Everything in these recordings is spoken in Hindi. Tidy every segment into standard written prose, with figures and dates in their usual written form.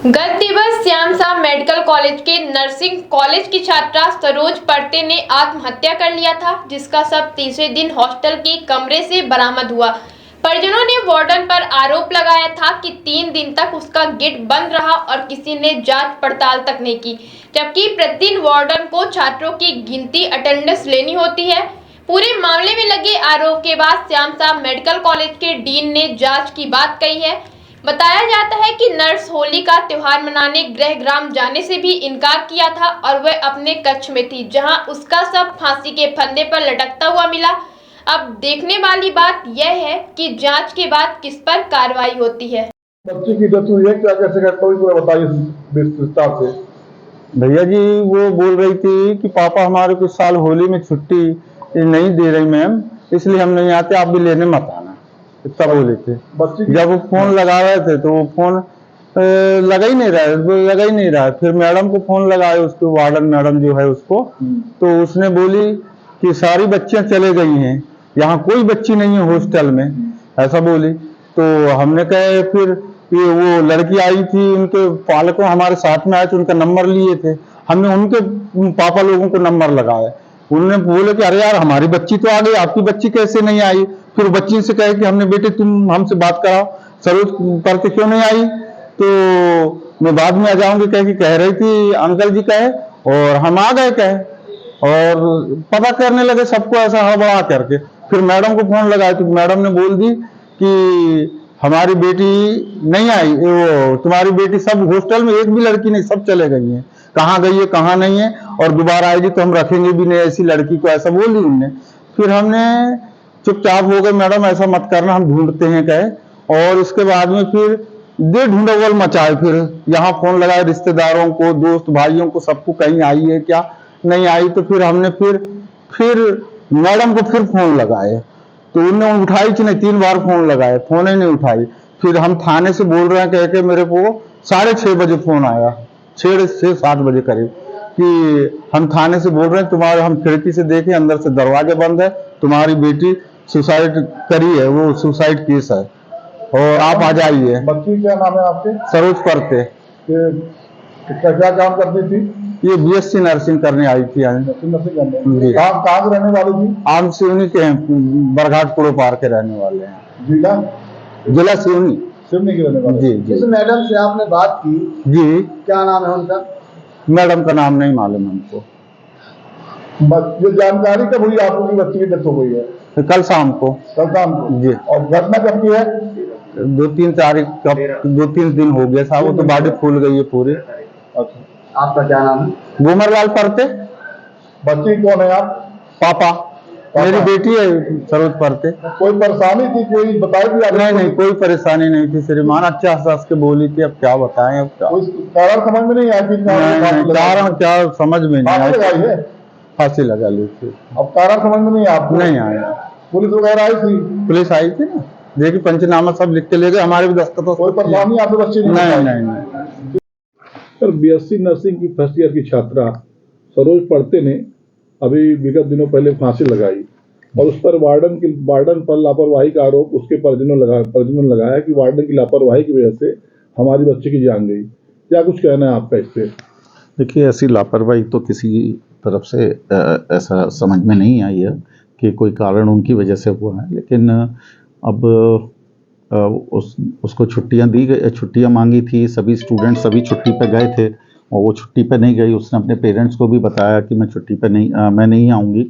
गत दिवस श्यामसा मेडिकल कॉलेज के नर्सिंग कॉलेज की छात्रा सरोज पर्ते ने आत्महत्या कर लिया था, जिसका शव तीसरे दिन हॉस्टल के कमरे से बरामद हुआ। परिजनों ने वार्डन पर आरोप लगाया था कि 3 दिन तक उसका गेट बंद रहा और किसी ने जांच पड़ताल तक नहीं की, जबकि प्रतिदिन वार्डन को छात्रों की गिनती अटेंडेंस लेनी होती है। पूरे मामले में लगे आरोप के बाद श्यामसा मेडिकल कॉलेज के डीन ने जांच की बात कही है। बताया जाता है कि नर्स होली का त्योहार मनाने गृहग्राम जाने से भी इनकार किया था और वह अपने कक्ष में थी, जहां उसका शव फांसी के फंदे पर लटकता हुआ मिला। अब देखने वाली बात यह है कि जांच के बाद किस पर कार्रवाई होती है। बच्ची की डेथ हुई है, क्या कैसे करता हुई पूरा बताइए विस्तार से। भैया जी वो बोल रही थी कि पापा हमारे कुछ साल होली में छुट्टी नहीं दे रही मैम, इसलिए हम नहीं आते, आप भी लेने मत आना, इतना बोले थे। जब वो फोन लगा रहे थे तो वो फोन लगा ही नहीं रहा। फिर मैडम को फोन लगाए, उसके वार्डन मैडम जो है उसको, तो उसने बोली कि सारी बच्चियां चले गई हैं, यहाँ कोई बच्ची नहीं है हॉस्टल में, ऐसा बोली। तो हमने कहे फिर ये वो लड़की आई थी, उनके पालकों हमारे साथ में आए थे, उनका नंबर लिए थे, हमने उनके पापा लोगों को नंबर लगाया। उन्होंने बोले कि अरे यार हमारी बच्ची तो आ गई, आपकी बच्ची कैसे नहीं आई। फिर बच्ची से कहे कि हमने बेटे तुम हमसे बात कराओ, सरोज करके क्यों नहीं आई, तो मैं बाद में आ जाऊंगी कह के कह रही थी अंकल जी कहे, और हम आ गए कहे और पता करने लगे सबको ऐसा हवा करके। फिर मैडम को फोन लगाया तो मैडम ने बोल दी कि हमारी बेटी नहीं आई, वो तुम्हारी बेटी सब हॉस्टल में एक भी लड़की नहीं, सब चले गई है, कहाँ गई है कहाँ नहीं है, और दोबारा आएगी तो हम रखेंगे भी नहीं ऐसी लड़की को, ऐसा बोल दी उनने। फिर हमने चुपचाप हो गए, मैडम ऐसा मत करना, हम ढूंढते हैं कहे। और उसके बाद में फिर दे ढूंढोल मचाए, फिर यहाँ फोन लगाए रिश्तेदारों को, दोस्त भाइयों को, सबको कहीं आई है क्या, नहीं आई। तो फिर हमने फिर मैडम को फिर फोन लगाए, तो उन्होंने उठाई कि नहीं, 3 बार फोन लगाए, फोन ही नहीं उठाई। फिर हम थाने से बोल रहे हैं कह के, मेरे को 6:30 बजे फोन आया, 6 से 7 बजे करीब, कि हम थाने से बोल रहे हैं तुम्हारे, हम खिड़की से देखे अंदर से दरवाजा बंद है, तुम्हारी बेटी सुसाइड करी है, वो सुसाइड केस है और आप आ जाइए। बच्ची क्या नाम है आपके? सरोज पर्ते। क्या काम करती थी? ये बीएससी नर्सिंग करने आई थी। कहाँ से रहने वाली थी? आम सिवनी के हैं, बरघाटपुर पार के रहने वाले हैं। जिला सिवनी के रहने वाले। जी जी। जिस मैडम से आपने बात की जी, क्या नाम है उनका? मैडम का नाम नहीं मालूम हमको। ये जानकारी कब हुई आपको कि बच्ची की डेथ हो गई है? कल शाम को जी। और घटना कब की है? 2-3 तारीख, 2-3 दिन हो गया साहब, वो तो बॉडी फूल गई है पूरी। अच्छा, आपका क्या नाम है? गोमरलाल पर्ते। बच्ची कौन है आप? पापा मेरी बेटी है सरोज पर्ते। कोई परेशानी थी, कोई बताई थी आपने? नहीं, कोई परेशानी नहीं थी, श्रीमान अच्छा हंस के बोली थी, अब क्या बताएं, अब क्या कोई कारण समझ में नहीं आया? कारण क्या समझ में नहीं आया, फांसी लगा ली थी। अब कारण समझ में नहीं आपको? नहीं आया। पुलिस वगैरह आई थी? पुलिस आई थी ना, देखिए पंचनामा सब लिख के ले गए, हमारे भी दस्तखत। कोई परेशानी आपके बच्चे नहीं। सर, बीएससी नर्सिंग की फर्स्ट ईयर की छात्रा सरोज पर्ते ने अभी विगत दिनों पहले फांसी लगाई और उस पर वार्डन पर लापरवाही का आरोप उसके परिजनों ने लगाया कि वार्डन की लापरवाही की वजह से हमारी बच्चे की जान गई। क्या कुछ कहना है आपका इस पे? देखिए, ऐसी लापरवाही तो किसी तरफ से ऐसा समझ में नहीं आई है कि कोई कारण उनकी वजह से हुआ है, लेकिन अब उसको छुट्टियां दी गई, छुट्टियां मांगी थी, सभी स्टूडेंट सभी छुट्टी पे गए थे और वो छुट्टी पे नहीं गई। उसने अपने पेरेंट्स को भी बताया कि मैं छुट्टी पे मैं नहीं आऊँगी,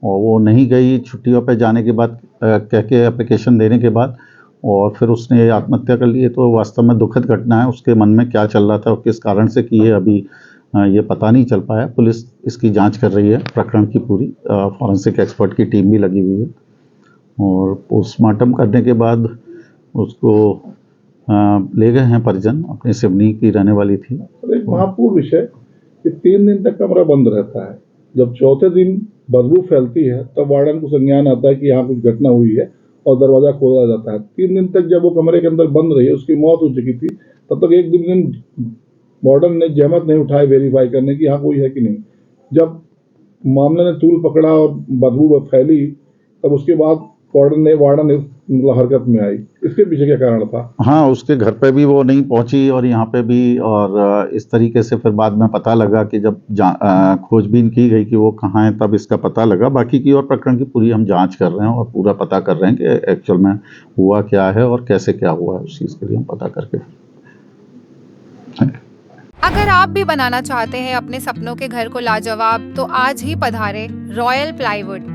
और वो नहीं गई। छुट्टियों पे जाने के बाद कह के एप्लीकेशन देने के बाद और फिर उसने आत्महत्या कर ली है। तो वास्तव में दुखद घटना है। उसके मन में क्या चल रहा था और किस कारण से की है, अभी ये पता नहीं चल पाया। पुलिस इसकी जांच कर रही है प्रकरण की पूरी, फॉरेंसिक एक्सपर्ट की टीम भी लगी हुई है, और पोस्टमार्टम करने के बाद उसको ले गए हैं परिजन, अपने सिवनी की रहने वाली थी। एक महत्वपूर्ण विषय कि 3 दिन तक कमरा बंद रहता है, जब चौथे दिन बदबू फैलती है तब वार्डन को संज्ञान आता है कि यहाँ कुछ घटना हुई है और दरवाजा खोला जाता है। 3 दिन तक जब वो कमरे के अंदर बंद रही है, उसकी मौत हो चुकी थी, तब तक एक दिन वार्डन ने जहमत नहीं उठाई वेरीफाई करने की यहाँ कोई है कि नहीं। जब मामले ने तूल पकड़ा और बदबू फैली, तब उसके बाद वार्डन मतलब हरकत में आई, इसके पीछे क्या कारण था? हाँ, उसके घर पे भी वो नहीं पहुंची और यहाँ पे भी, और इस तरीके से फिर बाद में पता लगा कि जब खोजबीन की गई कि वो कहाँ है, तब इसका पता लगा। बाकी की और प्रकरण की पूरी हम जांच कर रहे हैं और पूरा पता कर रहे हैं कि एक्चुअल में हुआ क्या है और कैसे क्या हुआ है, उस चीज़ के लिए हम पता करके। अगर आप भी बनाना चाहते हैं अपने सपनों के घर को लाजवाब, तो आज ही पधारें रॉयल प्लाईवुड।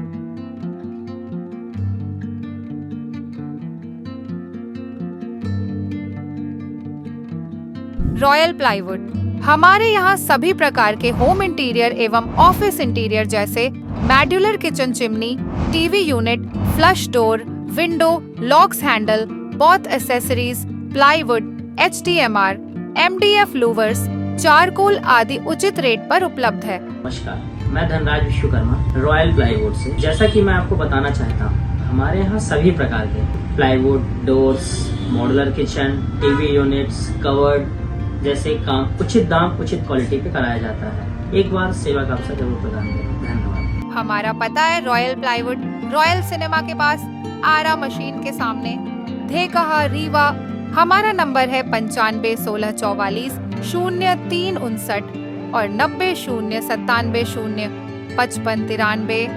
रॉयल प्लाईवुड, हमारे यहाँ सभी प्रकार के होम इंटीरियर एवं ऑफिस इंटीरियर जैसे modular kitchen chimney, TV unit, flush door, window, locks handle, both accessories, plywood, HDMR, MDF louvres, charcoal आदि उचित रेट पर उपलब्ध है। नमस्कार, मैं धनराज विश्वकर्मा रॉयल प्लाईवुड से। जैसा कि मैं आपको बताना चाहता हूँ, हमारे यहाँ सभी प्रकार के plywood, doors, modular kitchen, TV units, covered जैसे काम उचित दाम उचित क्वालिटी पे कराया जाता है। एक बार सेवा का अवसर जरूर प्रदान करें। धन्यवाद। हमारा पता है रॉयल प्लाईवुड, रॉयल सिनेमा के पास, आरा मशीन के सामने, धेकहा, रीवा। हमारा नंबर है 95 16 44 0359 और 90 0 97 0 55 93